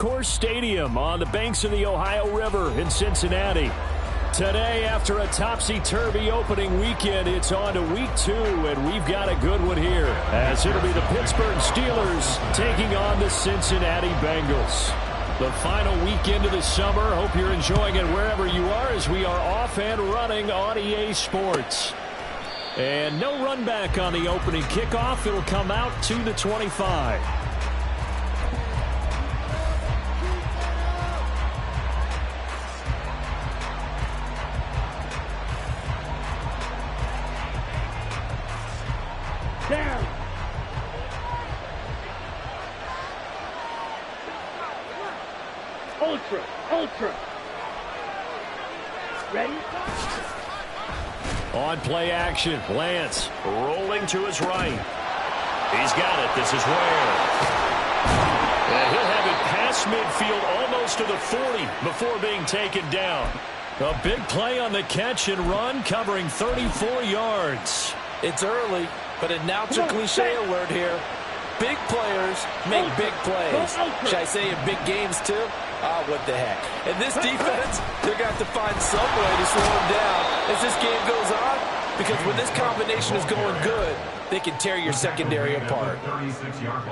Course Stadium on the banks of the Ohio River in Cincinnati. Today, after a topsy-turvy opening weekend, it's on to week 2, and we've got a good one here, as it'll be the Pittsburgh Steelers taking on the Cincinnati Bengals. The final weekend of the summer. Hope you're enjoying it wherever you are, as we are off and running on EA Sports. And no run back on the opening kickoff. It'll come out to the 25. Down. Ultra. Ready? On play action, Lance rolling to his right. He's got it. This is Ware. And he'll have it past midfield almost to the 40 before being taken down. A big play on the catch and run, covering 34 yards. It's early, but announce a cliche alert here. Big players make big plays. Should I say in big games too? Ah, what the heck. And this defense, they're going to have to find some way to slow them down as this game goes on, because when this combination is going good, they can tear your secondary apart.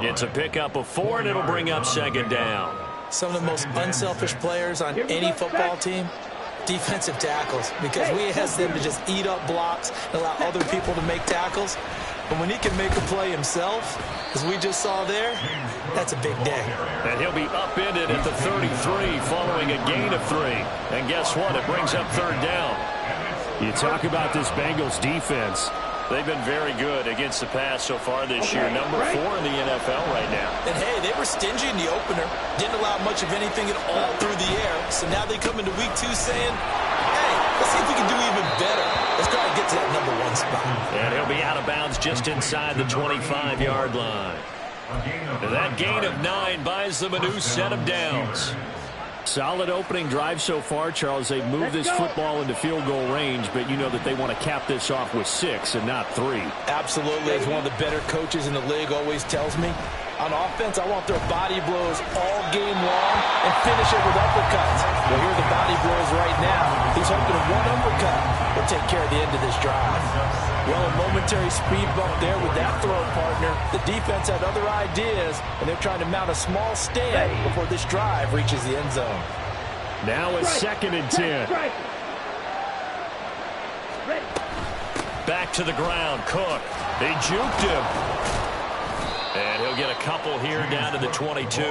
It's a pickup of 4, and it'll bring up second down. Some of the most unselfish players on any football team, defensive tackles, because we ask them to just eat up blocks and allow other people to make tackles. But when he can make a play himself, as we just saw there, that's a big day. And he'll be upended at the 33 following a gain of 3. And guess what? It brings up third down. You talk about this Bengals defense. They've been very good against the pass so far this year. Number 4 in the NFL right now. And, hey, they were stingy in the opener. Didn't allow much of anything at all through the air. So now they come into week 2 saying, hey, let's see if we can do even better. Let's try to get to that number 1 spot. And he'll be out of bounds just inside the 25-yard line. That gain of 9 buys them a new set of downs. Solid opening drive so far, Charles. They've moved this football into field goal range, but you know that they want to cap this off with 6 and not 3. Absolutely. As one of the better coaches in the league always tells me, on offense, I want their body blows all game long and finish it with uppercuts. Well, here are the body blows right now. He's hoping one uppercut will take care of the end of this drive. Well, a momentary speed bump there with that throw partner. The defense had other ideas, and they're trying to mount a small stand before this drive reaches the end zone. Now it's 2nd and 10. Back to the ground, Cook. They juked him. And he'll get a couple here down to the 22.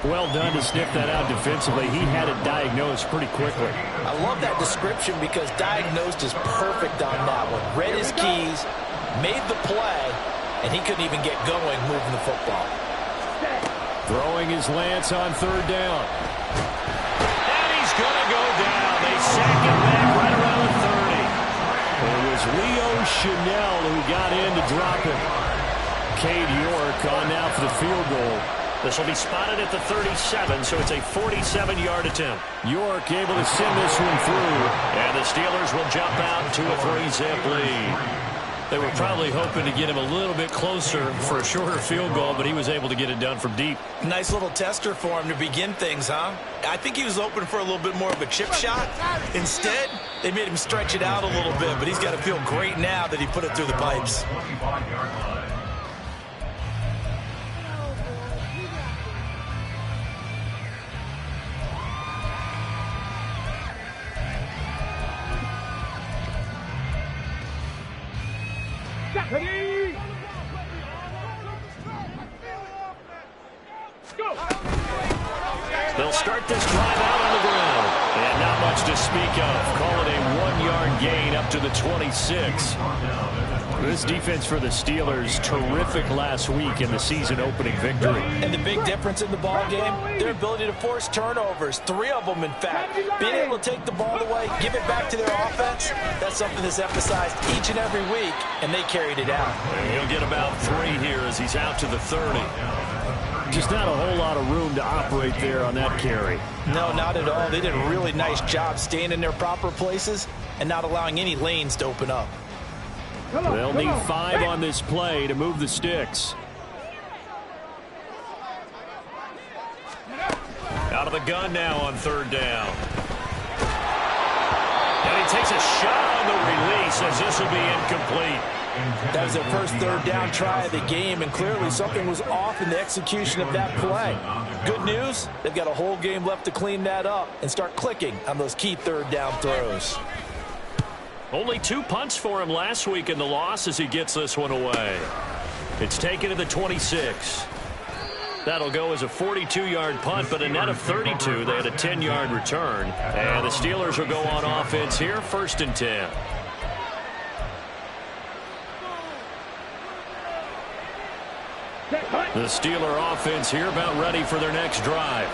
Well done to sniff that out defensively. He had it diagnosed pretty quickly. I love that description because diagnosed is perfect on that one. Read his keys, made the play, and he couldn't even get going moving the football. Throwing his Lance on 3rd down. And he's going to go down. They sack him back right around the 30. It was Leo Chanel who got in to drop him. Cade York on now for the field goal. This will be spotted at the 37, so it's a 47-yard attempt. York able to send this one through, and the Steelers will jump out to a 3-zip lead. They were probably hoping to get him a little bit closer for a shorter field goal, but he was able to get it done from deep. Nice little tester for him to begin things, huh? I think he was open for a little bit more of a chip shot. Instead, they made him stretch it out a little bit, but he's got to feel great now that he put it through the pipes. Ready? Go! They'll start this drive out on the ground. And not much to speak of. Call it a 1-yard gain up to the 26. This defense for the Steelers, terrific last week in the season-opening victory. And the big difference in the ball game, their ability to force turnovers, 3 of them, in fact. Being able to take the ball away, give it back to their offense, that's something that's emphasized each and every week, and they carried it out. And he'll get about 3 here as he's out to the 30. Just not a whole lot of room to operate there on that carry. No, not at all. They did a really nice job staying in their proper places and not allowing any lanes to open up. They'll need 5 on this play to move the sticks. Out of the gun now on third down. And he takes a shot on the release as this will be incomplete. That was their first third down try of the game, and clearly something was off in the execution of that play. Good news, they've got a whole game left to clean that up and start clicking on those key third down throws. Only 2 punts for him last week in the loss as he gets this one away. It's taken to the 26. That'll go as a 42-yard punt, but a net of 32. They had a 10-yard return. And the Steelers will go on offense here, 1st and 10. The Steeler offense here about ready for their next drive.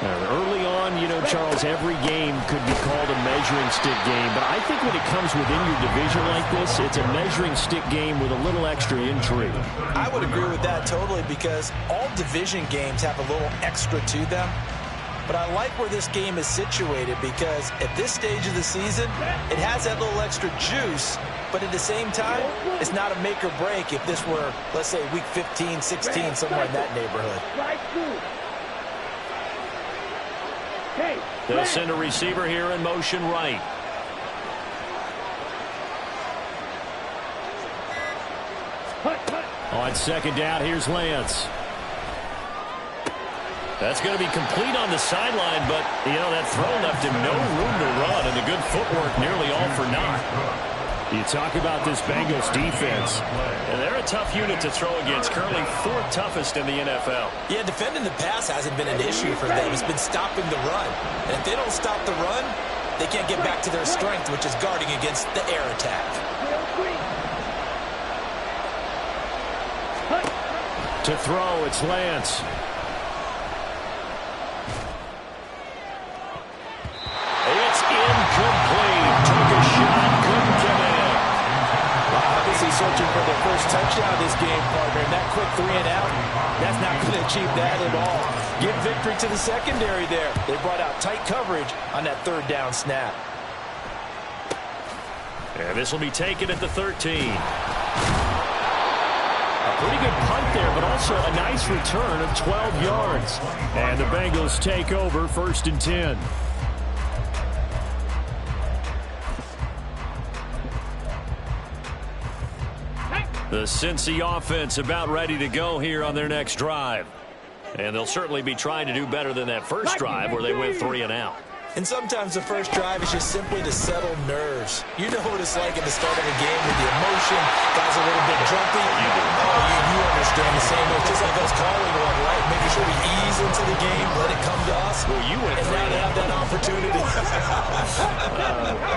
Early on, you know, Charles, every game could be called a measuring stick game, but I think when it comes within your division like this, it's a measuring stick game with a little extra intrigue. I would agree with that totally, because all division games have a little extra to them. But I like where this game is situated, because at this stage of the season, it has that little extra juice, but at the same time, it's not a make or break if this were, let's say, week 15, 16, somewhere in that neighborhood. They'll send a receiver here in motion right. On second down, here's Lance. That's going to be complete on the sideline, but, you know, that throw left him no room to run, and the good footwork nearly all for naught. You talk about this Bengals defense, and they're a tough unit to throw against, currently 4th toughest in the NFL. Yeah, defending the pass hasn't been an issue for them. It's been stopping the run. And if they don't stop the run, they can't get back to their strength, which is guarding against the air attack. To throw, it's Lance. It's incomplete. Took a shot, couldn't get in. Obviously searching for their first touchdown this game, partner. And that quick 3 and out, that's not going to achieve that at all. Give victory to the secondary there. They brought out tight coverage on that third down snap. And this will be taken at the 13. A pretty good punt there, but also a nice return of 12 yards. And the Bengals take over, 1st and 10. The Cincy offense about ready to go here on their next drive. And they'll certainly be trying to do better than that first drive where they went 3 and out. And sometimes the first drive is just simply to settle nerves. You know what it's like at the start of a game with the emotion. Guys a little bit jumpy. You understand the same way. Just like us calling one, right? Making sure we ease into the game, let it come to us. Well, you went and 3 now and they out. have that opportunity.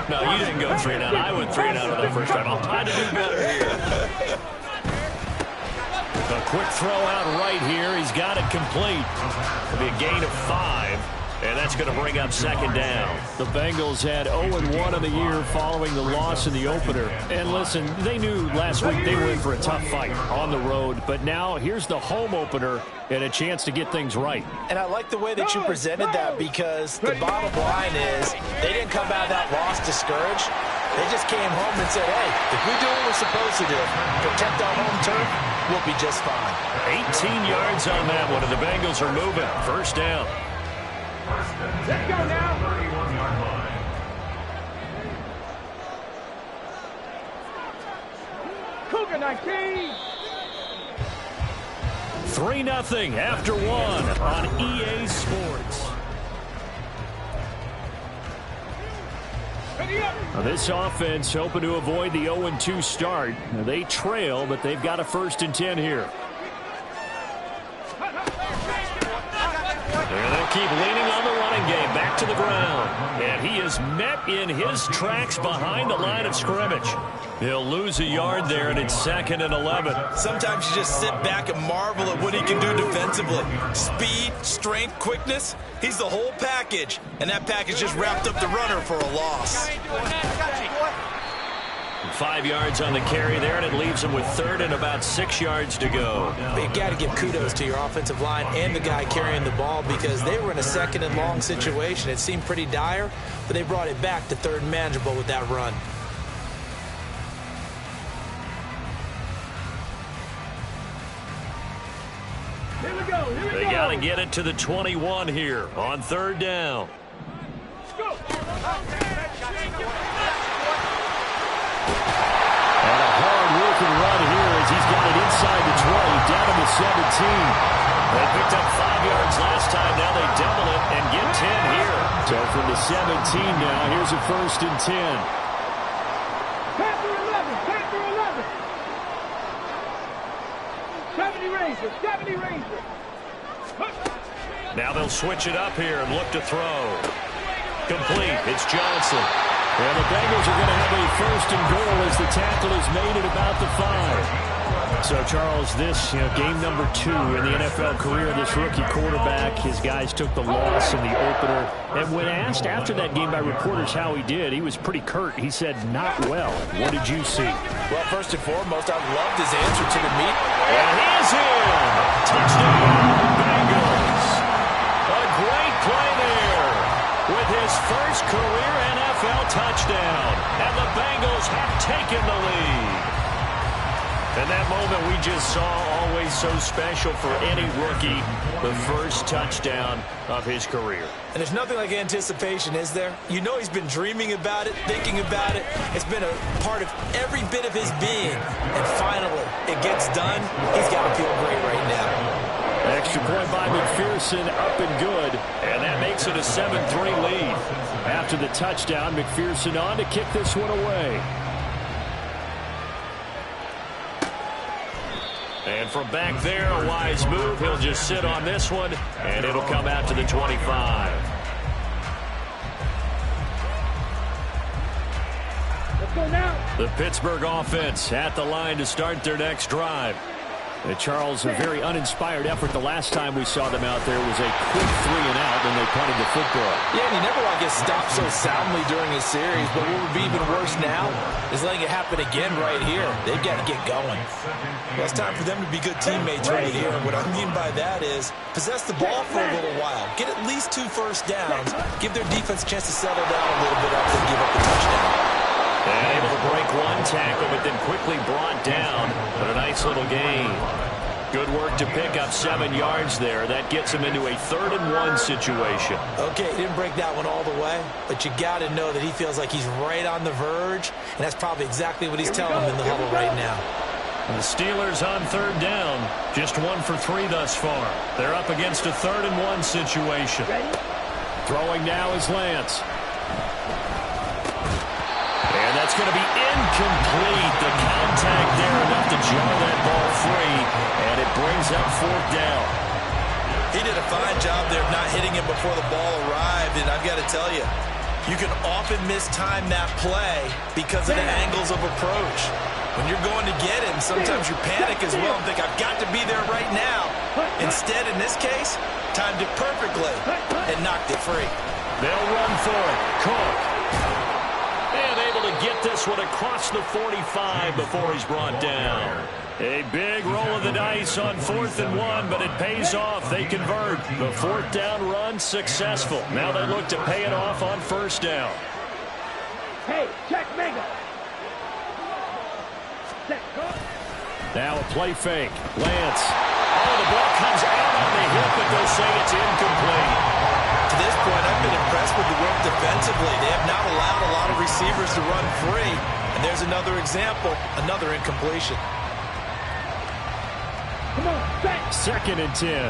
No, you didn't go 3 and out. I went 3 and out on that first drive. I'll try to do better here. A quick throw out right here. He's got it complete. It'll be a gain of 5. And that's going to bring up second down. The Bengals had 0-1 in the year following the loss in the opener. And listen, they knew last week they were in for a tough fight on the road. But now here's the home opener and a chance to get things right. And I like the way that you presented that, because the bottom line is they didn't come out of that loss discouraged. They just came home and said, hey, if we do what we're supposed to do, protect our home turf, we'll be just fine. 18 yards on that one, and the Bengals are moving. First down. Let's go now. 31-yard line. Cougar 19. 3-0 after 1 on EA Sports. Now this offense hoping to avoid the 0-2 start. Now they trail, but they've got a 1st and 10 here. And they'll keep leaning on the running game. Back to the ground. And he is met in his tracks behind the line of scrimmage. He'll lose a yard there, and it's 2nd and 11. Sometimes you just sit back and marvel at what he can do defensively. Speed, strength, quickness. He's the whole package. And that package just wrapped up the runner for a loss. 5 yards on the carry there, and it leaves him with 3rd and about 6 yards to go. But you got to give kudos to your offensive line and the guy carrying the ball, because they were in a 2nd and long situation. It seemed pretty dire, but they brought it back to 3rd and manageable with that run. Here we go. They got to They get it to the 21 here on third down. And a hard-working run here as he's got it inside the 20, down to the 17. They picked up 5 yards last time. Now they double it and get 10 here. So from the 17 now, here's a 1st and 10. Panther 11, Panther 11. 70 Ranger, 70 Ranger. Now they'll switch it up here and look to throw. Complete. It's Johnson. And the Bengals are going to have a 1st and goal as the tackle is made at about the 5. So, Charles, this game number 2 in the NFL career of this rookie quarterback. His guys took the loss in the opener. And when asked after that game by reporters how he did, he was pretty curt. He said, not well. What did you see? Well, first and foremost, I loved his answer to the meet. And he's in. Touchdown, Bengals. A great play there with his first career NFL touchdown. And the Bengals have taken the lead. And that moment we just saw, always so special for any rookie, the first touchdown of his career. And there's nothing like anticipation, is there? You know he's been dreaming about it, thinking about it. It's been a part of every bit of his being. And finally, it gets done. He's got to feel great right now. Extra point by McPherson, up and good. And that makes it a 7-3 lead. After the touchdown, McPherson on to kick this one away. And from back there, a wise move. He'll just sit on this one, and it'll come out to the 25. Let's go now. The Pittsburgh offense at the line to start their next drive. Charles, a very uninspired effort the last time we saw them out there was a quick 3 and out when they punted the football. Yeah, and you never want to get stopped so soundly during a series, but what would be even worse now is letting it happen again right here. They've got to get going. Well, it's time for them to be good teammates right here, and what I mean by that is possess the ball for a little while, get at least 2 first downs, give their defense a chance to settle down a little bit after they give up the touchdown. And able to break one tackle, but then quickly brought down. But a nice little gain. Good work to pick up 7 yards there. That gets him into a 3rd and 1 situation. Okay, he didn't break that one all the way, but you got to know that he feels like he's right on the verge, and that's probably exactly what he's telling him in the huddle right now. The Steelers on 3rd down. Just 1 for 3 thus far. They're up against a 3rd and 1 situation. Throwing now is Lance. And that's going to be incomplete. The contact there enough to jar that ball free, and it brings up 4th down. He did a fine job there of not hitting him before the ball arrived, and I've got to tell you, you can often mistime that play because of the angles of approach. When you're going to get him, sometimes you panic as well and think, I've got to be there right now. Instead, in this case, timed it perfectly and knocked it free. They'll run for it. Cook. And able to get this one across the 45 before he's brought down. A big roll of the dice on 4th and 1, but it pays off. They convert. The 4th down run successful. Now they look to pay it off on 1st down. Hey, check Mega. Now a play fake. Lance. Oh, the ball comes out on the hip, but they'll say it's incomplete. To this point, I've been impressed with the work defensively. They have not allowed a lot of receivers to run free. And there's another example, another incompletion. Come on, back. 2nd and 10.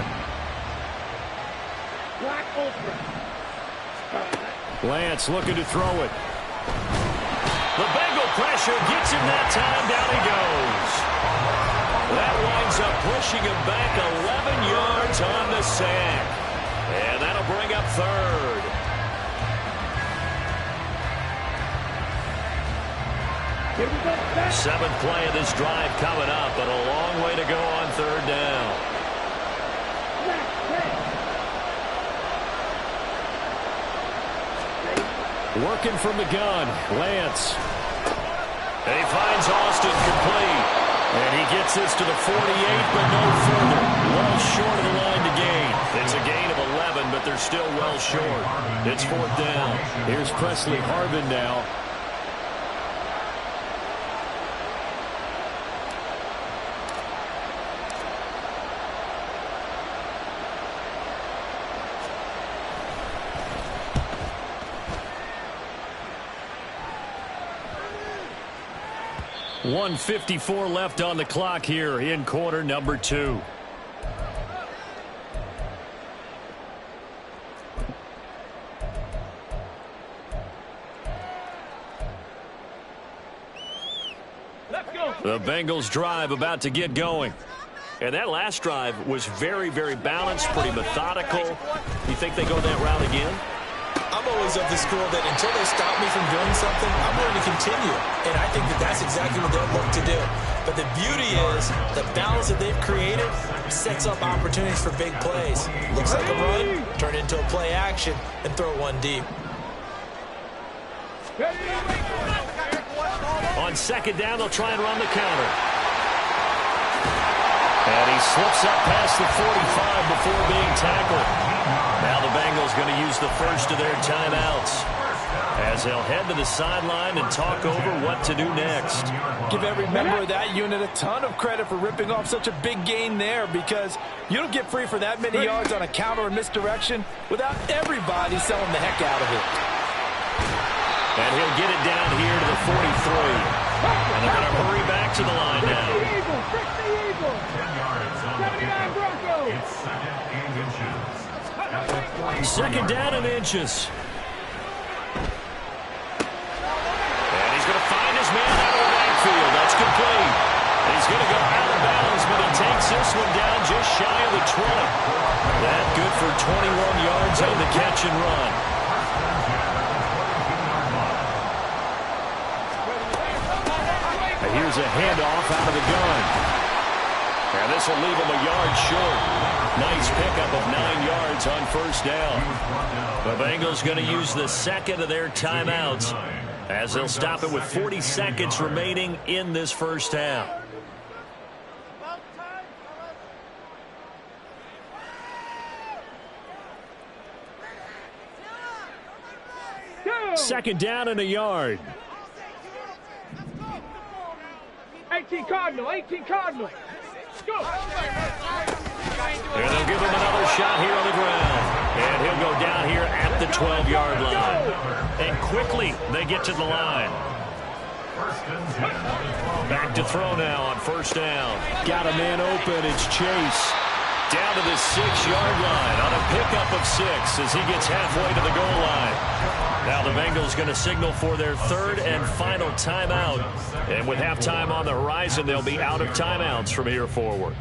Black Ultra. Lance looking to throw it. The Bengal pressure gets him that time. Down he goes. That winds up pushing him back 11 yards on the sack. And that'll bring up 3rd. Here we go, back. 7th play of this drive coming up, but a long way to go on 3rd down. Working from the gun, Lance. And he finds Austin complete. And he gets this to the 48, but no further. Well short of the line to gain. It's a gain of 11, but they're still well short. It's 4th down. Here's Presley Harvin now. 1:54 left on the clock here in quarter number 2. The Bengals drive about to get going. And that last drive was very, very balanced, pretty methodical. You think they go that route again? I'm always of the school that until they stop me from doing something, I'm going to continue. And I think that that's exactly what they'll look to do. But the beauty is the balance that they've created sets up opportunities for big plays. Looks like a run, turn it into a play action, and throw one deep. On second down, they'll try and run the counter. And he slips up past the 45 before being tackled. Now the Bengals going to use the first of their timeouts as they'll head to the sideline and talk over what to do next. Give every member of that unit a ton of credit for ripping off such a big gain there, because you don't get free for that many yards on a counter or misdirection without everybody selling the heck out of it. And he'll get it down here to the 43. And they're going to hurry back to the line now. Second down and inches. And he's going to find his man out of the backfield. That's complete. And he's going to go out of bounds, but he takes this one down just shy of the 20. That good for 21 yards on the catch and run. Here's a handoff out of the gun. And this will leave him a yard short. Nice pickup of 9 yards on first down. The Bengals going to use the second of their timeouts as they'll stop it with 40 seconds remaining in this first half. Second down and a yard. 18 Cardinal, 18 Cardinal. Go. And they'll give him another shot here on the ground. And he'll go down here at the 12-yard line. And quickly they get to the line. Back to throw now on first down. Got a man open. It's Chase. Down to the 6-yard line on a pickup of 6 as he gets halfway to the goal line. Now the Bengals going to signal for their third and final timeout. And with halftime on the horizon, they'll be out of timeouts from here forward.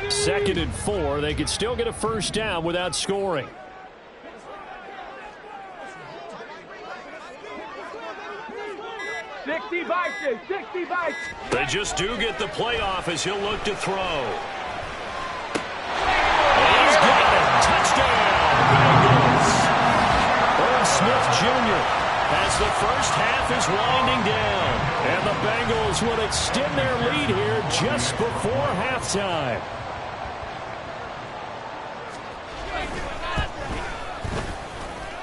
Second and 4. They could still get a first down without scoring. They just do get the playoff as he'll look to throw. And he's got it. Touchdown, Bengals. Irv Smith Jr. as the first half is winding down. And the Bengals will extend their lead here just before halftime.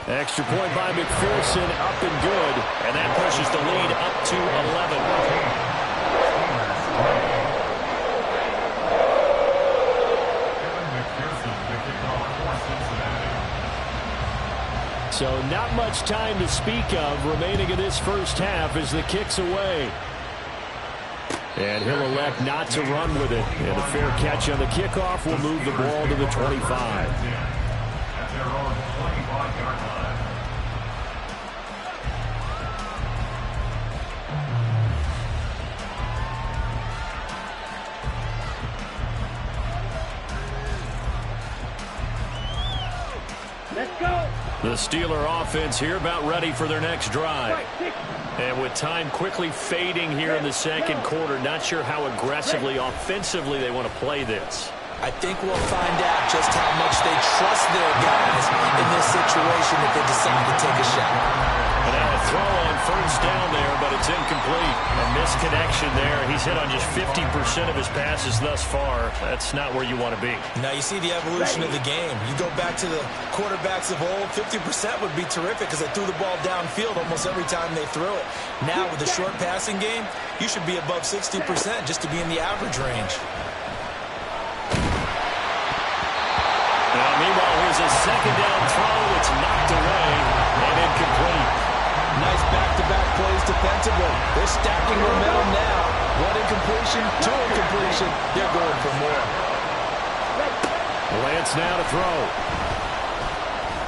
Extra point by McPherson, up and good. And that pushes the lead up to 11. So not much time to speak of remaining in this first half as the kick's away. And he'll elect not to run with it. And a fair catch on the kickoff will move the ball to the 25. Let's go. The Steeler offense here about ready for their next drive. And with time quickly fading here in the second quarter, not sure how aggressively, offensively they want to play this. I think we'll find out just how much they trust their guys in this situation if they decide to take a shot. And now a throw on first down there, but it's incomplete. A misconnection there. He's hit on just 50% of his passes thus far. That's not where you want to be. Now you see the evolution of the game. You go back to the quarterbacks of old, 50% would be terrific because they threw the ball downfield almost every time they threw it. Now with the short passing game, you should be above 60% just to be in the average range. Now, meanwhile, here's a second down throw. It's knocked away and incomplete. Nice back-to-back plays defensively. They're stacking momentum now. One incompletion, two incompletion. They're going for more. Lance now to throw.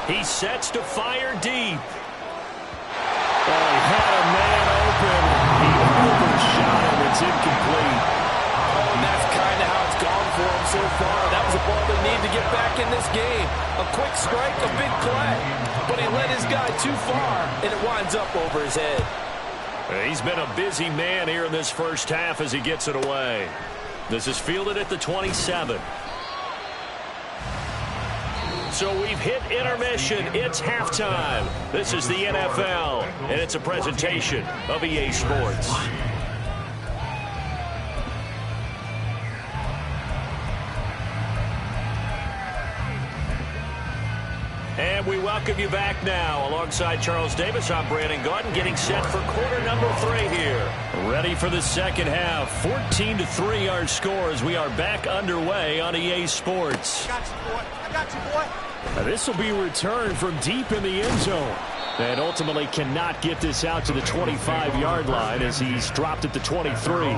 He sets to fire deep. Oh, he had a man open. He overshot him. It's incomplete. Oh, and that's kind of how it's gone for him so far. That was a ball they need to get back in this game. A quick strike, a big play. But he led his guy too far, and it winds up over his head. He's been a busy man here in this first half as he gets it away. This is fielded at the 27. So we've hit intermission. It's halftime. This is the NFL, and it's a presentation of EA Sports. And we welcome you back now. Alongside Charles Davis, I'm Brandon Gaudin, getting set for quarter number 3 here. Ready for the second half. 14-3 our score as we are back underway on EA Sports. I got you, boy. I got you, boy. Now, this will be returned from deep in the end zone. And ultimately cannot get this out to the 25-yard line as he's dropped at the 23.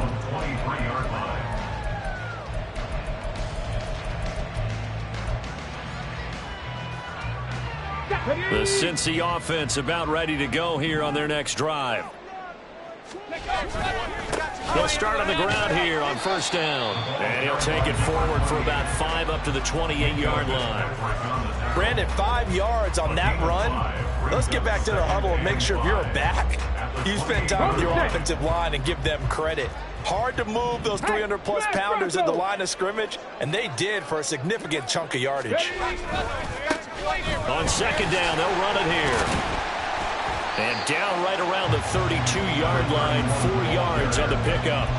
The Cincy offense about ready to go here on their next drive. They'll start on the ground here on first down. And he'll take it forward for about 5 up to the 28-yard line. Brandon, 5 yards on that run. Let's get back to the huddle and make sure if you're a back, you spend time with your offensive line and give them credit. Hard to move those 300-plus pounders at the line of scrimmage, and they did for a significant chunk of yardage. On second down, they'll run it here. And down right around the 32-yard line, 4 yards on the pickup.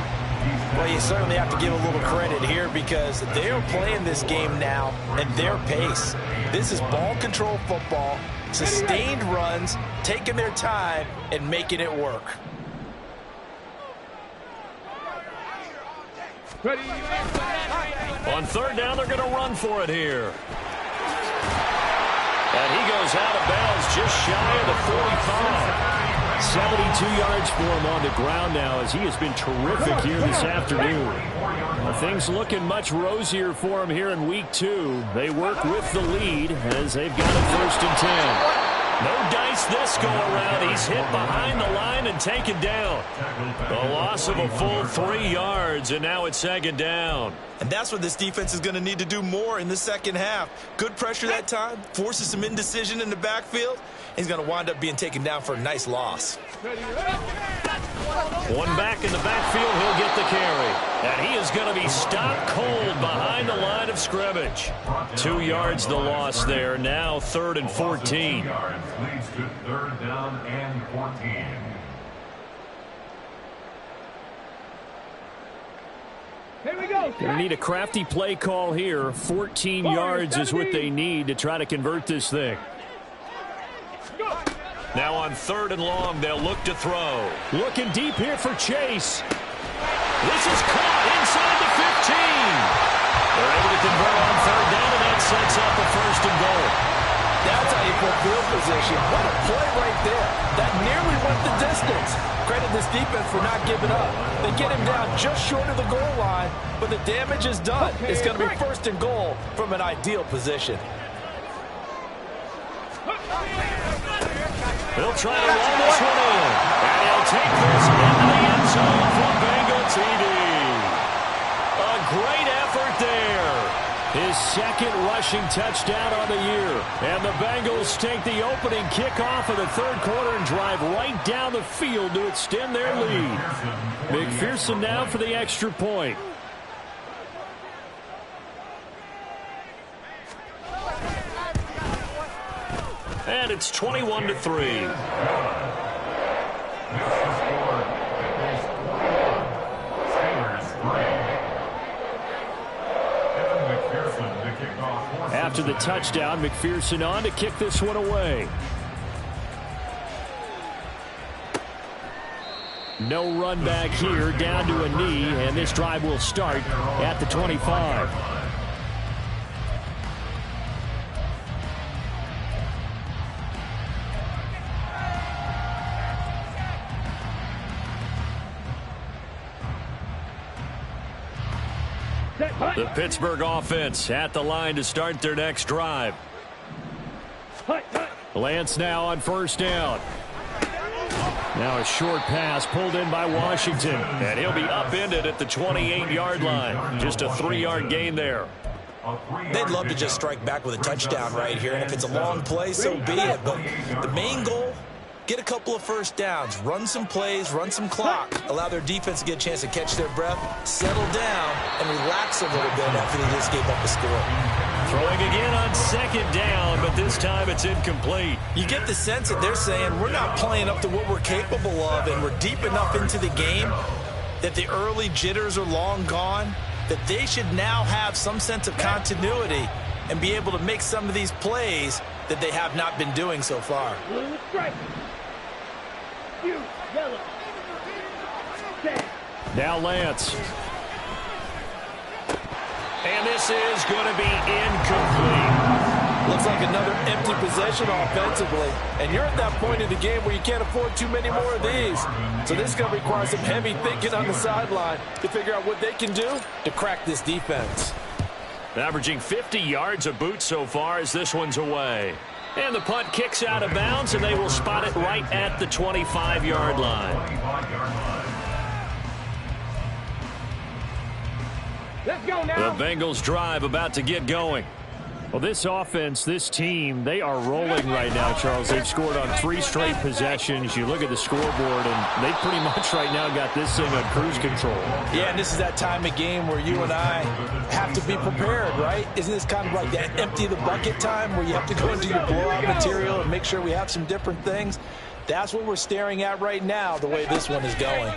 Well, you certainly have to give a little credit here because they are playing this game now at their pace. This is ball control football, sustained runs, taking their time and making it work. On third down, they're going to run for it here. And he goes out of bounds just shy of the 45. 72 yards for him on the ground now as he has been terrific here this afternoon. Things looking much rosier for him here in week 2. They work with the lead as they've got it first and 10. No dice this go around. He's hit behind the line and taken down. The loss of a full 3 yards, and now it's second down. And that's what this defense is going to need to do more in the second half. Good pressure that time, forces some indecision in the backfield. He's going to wind up being taken down for a nice loss. One back in the backfield, he'll get the carry. And he is going to be stopped cold behind the line of scrimmage. 2 yards the loss there. Now 3rd and 14. Leads to 3rd down and 14. Here we go. They need a crafty play call here. 14 yards is what they need to try to convert this thing. Now on 3rd and long, they'll look to throw. Looking deep here for Chase. This is caught inside the 15. They're able to convert on 3rd down, and that sets up a 1st and goal. That's how you put field position. What a play right there. That nearly went the distance. Credit this defense for not giving up. They get him down just short of the goal line, but the damage is done. It's going to be 1st and goal from an ideal position. They'll try to run this one in. And he'll take this into the end zone for Bengal TD. A great effort there. His 2nd rushing touchdown on the year. And the Bengals take the opening kickoff of the 3rd quarter and drive right down the field to extend their lead. McPherson now for the extra point. And it's 21-3. Next score, Bengals 21, Steelers 3. Evan McPherson to kick off. After the touchdown, McPherson on to kick this one away. No run back here, down to a knee, and this drive will start at the 25. The Pittsburgh offense at the line to start their next drive. Lance now on first down. Now a short pass pulled in by Washington, and he'll be upended at the 28-yard line. Just a 3-yard gain there. They'd love to just strike back with a touchdown right here, and if it's a long play, so be it. But the main goal, get a couple of first downs, run some plays, run some clock, allow their defense to get a chance to catch their breath, settle down, and relax a little bit after they just gave up a score. Throwing again on second down, but this time it's incomplete. You get the sense that they're saying we're not playing up to what we're capable of, and we're deep enough into the game that the early jitters are long gone, that they should now have some sense of continuity and be able to make some of these plays that they have not been doing so far. Now Lance. And this is going to be incomplete. Looks like another empty possession offensively. And you're at that point in the game where you can't afford too many more of these. So this is going to require some heavy thinking on the sideline to figure out what they can do to crack this defense. Averaging 50 yards a boot so far as this one's away. And the punt kicks out of bounds, and they will spot it right at the 25-yard line. Let's go now. The Bengals drive about to get going. Well, this offense, this team, they are rolling right now, Charles. They've scored on 3 straight possessions. You look at the scoreboard, and they pretty much right now got this thing on cruise control. Yeah, and this is that time of game where you and I have to be prepared, right? Isn't this kind of like that empty the bucket time where you have to go into your blowout material and make sure we have some different things? That's what we're staring at right now, the way this one is going.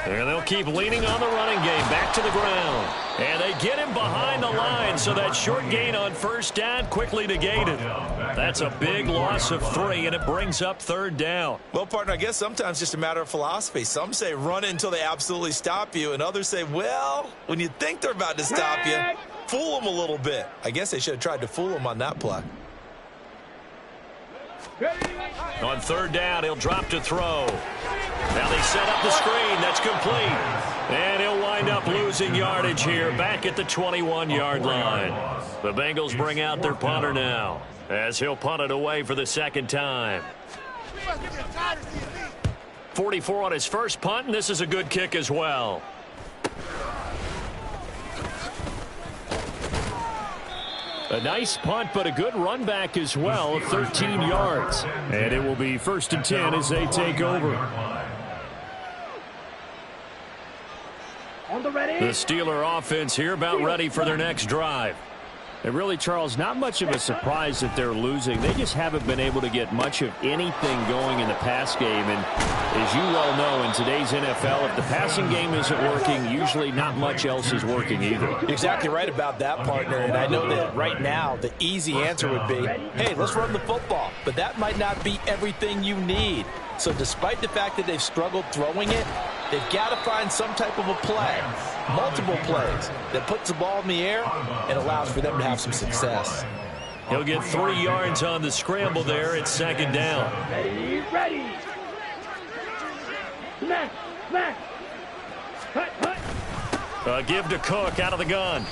And they'll keep leaning on the running game, back to the ground. And they get him behind the line, so that short gain on first down quickly negated. That's a big loss of 3, and it brings up third down. Well, partner, I guess sometimes just a matter of philosophy. Some say run it until they absolutely stop you, and others say, well, when you think they're about to stop you, fool them a little bit. I guess they should have tried to fool them on that play. On third down, he'll drop to throw. Now they set up the screen. That's complete. And he'll wind up losing yardage here back at the 21-yard line. The Bengals bring out their punter now as he'll punt it away for the second time. 44 on his first punt, and this is a good kick as well. A nice punt, but a good run back as well, 13 yards. And it will be 1st and 10 as they take over. On the ready. The Steeler offense here about ready for their next drive. And really, Charles, not much of a surprise that they're losing. They just haven't been able to get much of anything going in the pass game. And as you well know, in today's NFL, if the passing game isn't working, usually not much else is working either. You're exactly right about that, partner. And I know that right now the easy answer would be, hey, let's run the football. But that might not be everything you need. So despite the fact that they've struggled throwing it, they've got to find some type of a play, multiple plays, that puts the ball in the air and allows for them to have some success. He'll get 3 yards on the scramble there at second down. Ready, ready. Smack, smack. Cut, cut. Give to Cook out of the gun.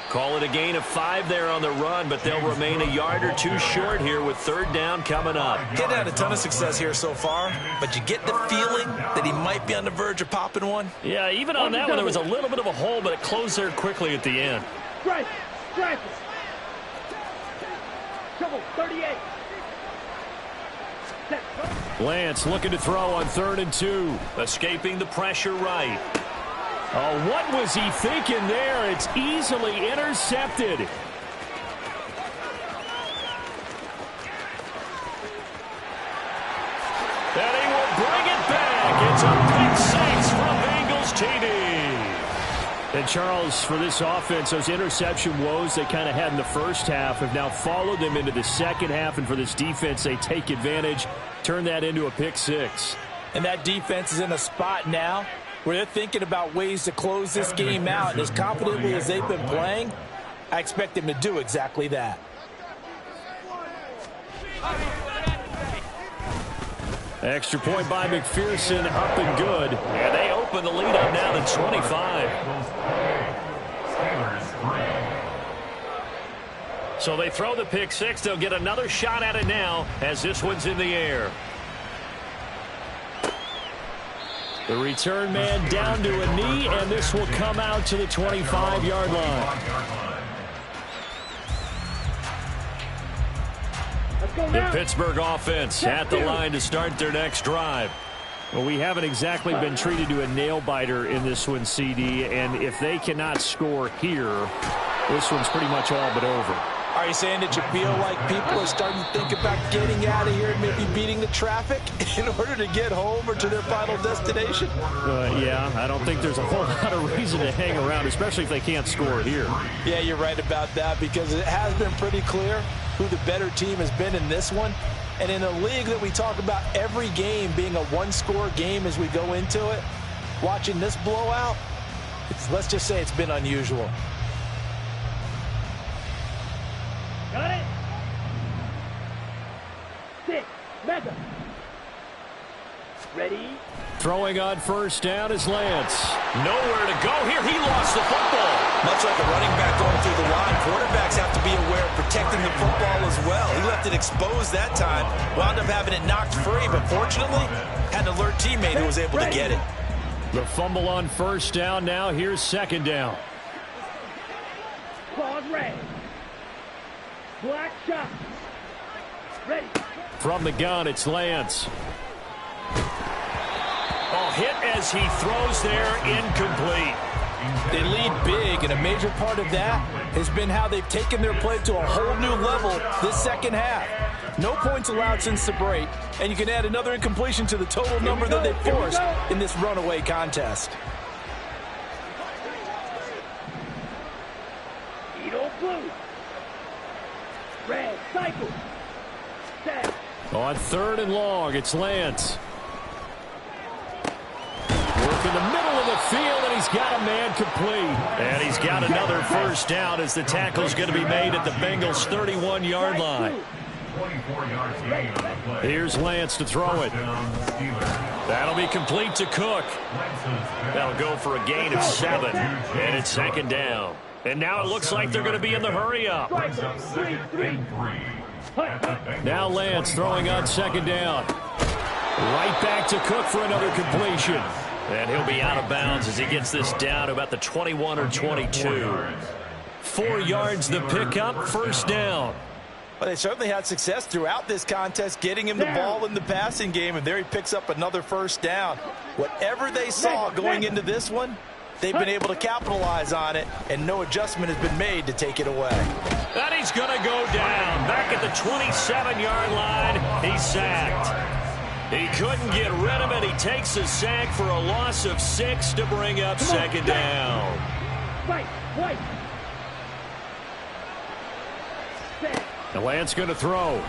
Call it a gain of 5 there on the run, but they'll remain a yard or 2 short here with third down coming up. He's had a ton of success here so far, but you get the feeling that he might be on the verge of popping one. Yeah, even on that one, there was a little bit of a hole, but it closed there quickly at the end. Strike, strike. Trouble, 38. Set. Lance looking to throw on 3rd and 2. Escaping the pressure right. Oh, what was he thinking there? It's easily intercepted. And he will bring it back. And Charles, for this offense, those interception woes they kind of had in the first half have now followed them into the second half. And for this defense, they take advantage, turn that into a pick six. And that defense is in a spot now where they're thinking about ways to close this game out. And as confidently as they've been playing, I expect them to do exactly that. Extra point by McPherson, up and good. And they open the lead up now to 25. So they throw the pick six. They'll get another shot at it now as this one's in the air. The return man down to a knee, and this will come out to the 25-yard line. The Pittsburgh offense at the line to start their next drive. Well, we haven't exactly been treated to a nail-biter in this one, CD, and if they cannot score here, this one's pretty much all but over. Are you saying that you feel like people are starting to think about getting out of here and maybe beating the traffic in order to get home or to their final destination? Yeah, I don't think there's a whole lot of reason to hang around, especially if they can't score here. Yeah, you're right about that because it has been pretty clear who the better team has been in this one. And in a league that we talk about every game being a one-score game as we go into it, watching this blowout, let's just say it's been unusual. Got it. 6. Mega. Ready. Throwing on first down is Lance. Nowhere to go here. He lost the football. Much like a running back going through the line, quarterbacks have to be aware of protecting the football as well. He left it exposed that time, wound up having it knocked free, but fortunately, had an alert teammate who was able to get it. The fumble on first down now. Here's second down. Claws red. Black shot. Ready. From the gun, it's Lance. Oh, hit as he throws there, incomplete. They lead big, and a major part of that has been how they've taken their play to a whole new level this second half. No points allowed since the break, and you can add another incompletion to the total number that they forced in this runaway contest. Edo blue. Red cycle. Set. On third and long, it's Lance. Work in the middle of the field, and he's got a man complete. And he's got another first down as the tackle's going to be made at the Bengals' 31-yard line. Here's Lance to throw it. That'll be complete to Cook. That'll go for a gain of 7, and it's second down. And now it looks like they're going to be in the hurry-up. Now Lance throwing on second down. Right back to Cook for another completion. And he'll be out of bounds as he gets this down to about the 21 or 22. 4 yards the pickup, first down. Well, they certainly had success throughout this contest, getting him the ball in the passing game, and there he picks up another first down. Whatever they saw going into this one, they've been able to capitalize on it, and no adjustment has been made to take it away. And he's going to go down. Back at the 27-yard line, he's sacked. He couldn't get rid of it. He takes a sack for a loss of 6 to bring up second down. White. The Lance going to throw.